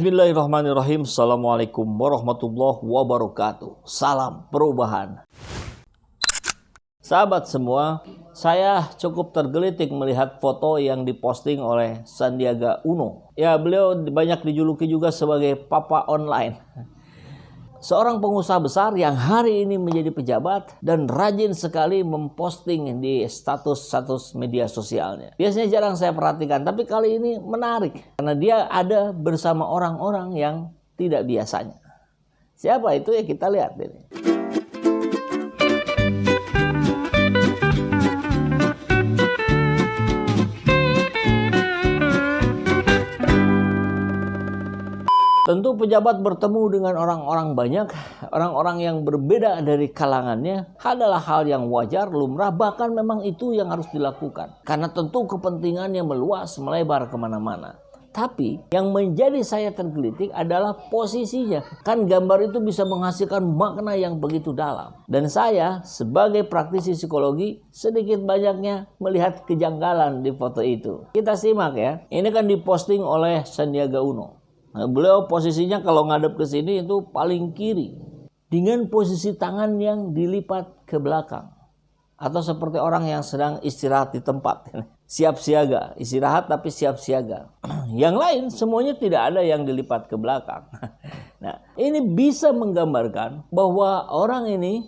Bismillahirrahmanirrahim. Assalamualaikum warahmatullahi wabarakatuh. Salam perubahan. Sahabat semua, saya cukup tergelitik melihat foto yang diposting oleh Sandiaga Uno. Ya, beliau banyak dijuluki juga sebagai Papa Online. Seorang pengusaha besar yang hari ini menjadi pejabat dan rajin sekali memposting di status media sosialnya. Biasanya jarang saya perhatikan, tapi kali ini menarik karena dia ada bersama orang-orang yang tidak biasanya. Siapa itu ya, kita lihat ini. Tentu pejabat bertemu dengan orang-orang banyak, orang-orang yang berbeda dari kalangannya adalah hal yang wajar, lumrah, bahkan memang itu yang harus dilakukan. Karena tentu kepentingannya meluas, melebar kemana-mana. Tapi yang menjadi saya tergelitik adalah posisinya. Kan gambar itu bisa menghasilkan makna yang begitu dalam. Dan saya sebagai praktisi psikologi sedikit banyaknya melihat kejanggalan di foto itu. Kita simak ya. Ini kan diposting oleh Sandiaga Uno. Nah, beliau posisinya kalau ngadep ke sini itu paling kiri dengan posisi tangan yang dilipat ke belakang atau seperti orang yang sedang istirahat di tempat, siap siaga, istirahat tapi siap siaga. Yang lain semuanya tidak ada yang dilipat ke belakang. Nah, ini bisa menggambarkan bahwa orang ini,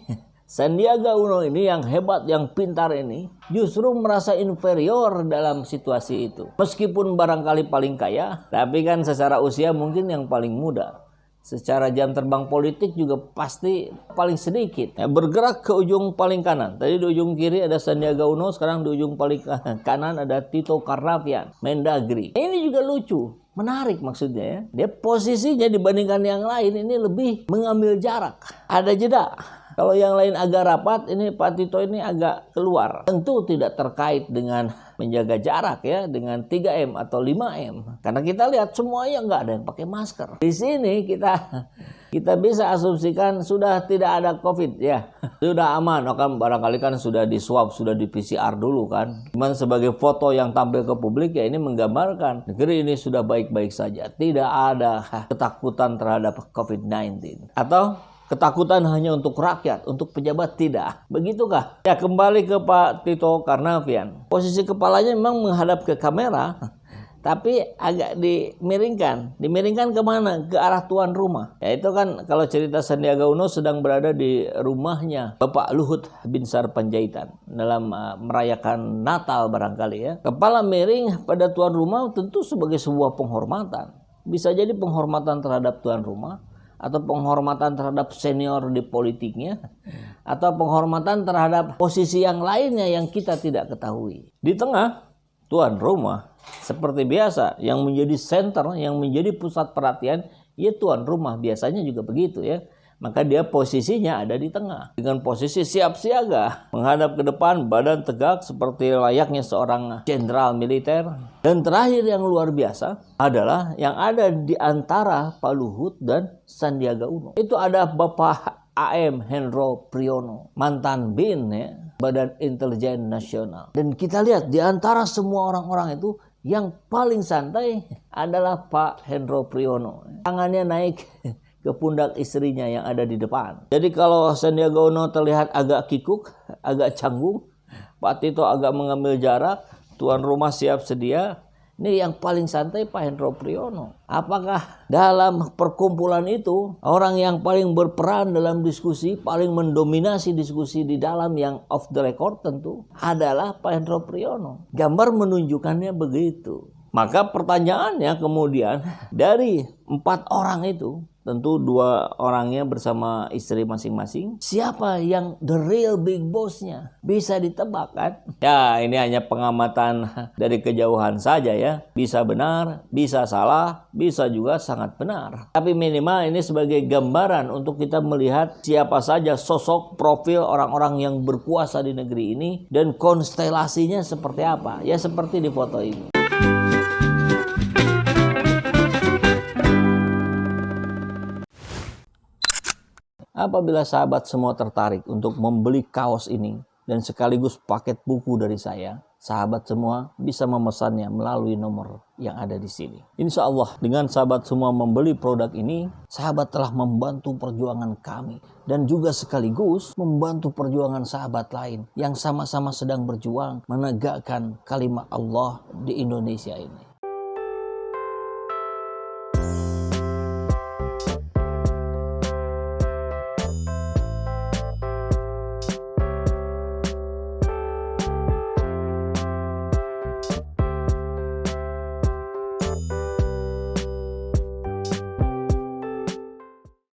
Sandiaga Uno ini yang hebat, yang pintar ini justru merasa inferior dalam situasi itu. Meskipun barangkali paling kaya, tapi kan secara usia mungkin yang paling muda. Secara jam terbang politik juga pasti paling sedikit. Bergerak ke ujung paling kanan. Tadi di ujung kiri ada Sandiaga Uno, sekarang di ujung paling kanan ada Tito Karnavian, Mendagri. Ini juga lucu. Menarik maksudnya ya. Dia posisinya dibandingkan yang lain ini lebih mengambil jarak. Ada jeda. Kalau yang lain agak rapat, ini Pak Tito ini agak keluar. Tentu tidak terkait dengan menjaga jarak ya, dengan 3M atau 5M. Karena kita lihat semuanya nggak ada yang pakai masker. Di sini kita bisa asumsikan sudah tidak ada COVID ya. Sudah aman, kan barangkali kan sudah di swab, sudah di PCR dulu kan. Cuman sebagai foto yang tampil ke publik ya ini menggambarkan negeri ini sudah baik-baik saja. Tidak ada ketakutan terhadap COVID-19. Atau ketakutan hanya untuk rakyat, untuk pejabat tidak. Begitukah? Ya, kembali ke Pak Tito Karnavian. Posisi kepalanya memang menghadap ke kamera, tapi agak dimiringkan. Dimiringkan kemana? Ke arah tuan rumah. Ya itu kan kalau cerita Sandiaga Uno sedang berada di rumahnya Bapak Luhut Binsar Panjaitan dalam merayakan Natal barangkali ya. Kepala miring pada tuan rumah tentu sebagai sebuah penghormatan. Bisa jadi penghormatan terhadap tuan rumah, atau penghormatan terhadap senior di politiknya, atau penghormatan terhadap posisi yang lainnya yang kita tidak ketahui. Di tengah, tuan rumah seperti biasa yang menjadi center, yang menjadi pusat perhatian, ya tuan rumah biasanya juga begitu ya. Maka dia posisinya ada di tengah dengan posisi siap siaga, menghadap ke depan, badan tegak seperti layaknya seorang jenderal militer. Dan terakhir yang luar biasa adalah yang ada di antara Pak Luhut dan Sandiaga Uno. Itu ada Bapak AM Hendro Priyono, mantan BIN ya, Badan Intelijen Nasional. Dan kita lihat di antara semua orang-orang itu yang paling santai adalah Pak Hendro Priyono. Tangannya naik ke pundak istrinya yang ada di depan. Jadi kalau Sandiaga Uno terlihat agak kikuk, agak canggung, Pak Tito agak mengambil jarak, tuan rumah siap sedia. Ini yang paling santai Pak Hendro Priyono. Apakah dalam perkumpulan itu orang yang paling berperan dalam diskusi, paling mendominasi diskusi di dalam yang off the record tentu adalah Pak Hendro Priyono. Gambar menunjukkannya begitu. Maka pertanyaannya kemudian dari 4 orang itu, tentu 2 orangnya bersama istri masing-masing, siapa yang the real big boss-nya? Bisa ditebak kan? Ya, ini hanya pengamatan dari kejauhan saja ya. Bisa benar, bisa salah, bisa juga sangat benar. Tapi minimal ini sebagai gambaran untuk kita melihat siapa saja sosok profil orang-orang yang berkuasa di negeri ini dan konstelasinya seperti apa. Ya seperti di foto ini. Apabila sahabat semua tertarik untuk membeli kaos ini dan sekaligus paket buku dari saya sahabat semua bisa memesannya melalui nomor yang ada di sini. Insya Allah dengan sahabat semua membeli produk ini, sahabat telah membantu perjuangan kami dan juga sekaligus membantu perjuangan sahabat lain yang sama-sama sedang berjuang menegakkan kalimat Allah di Indonesia ini.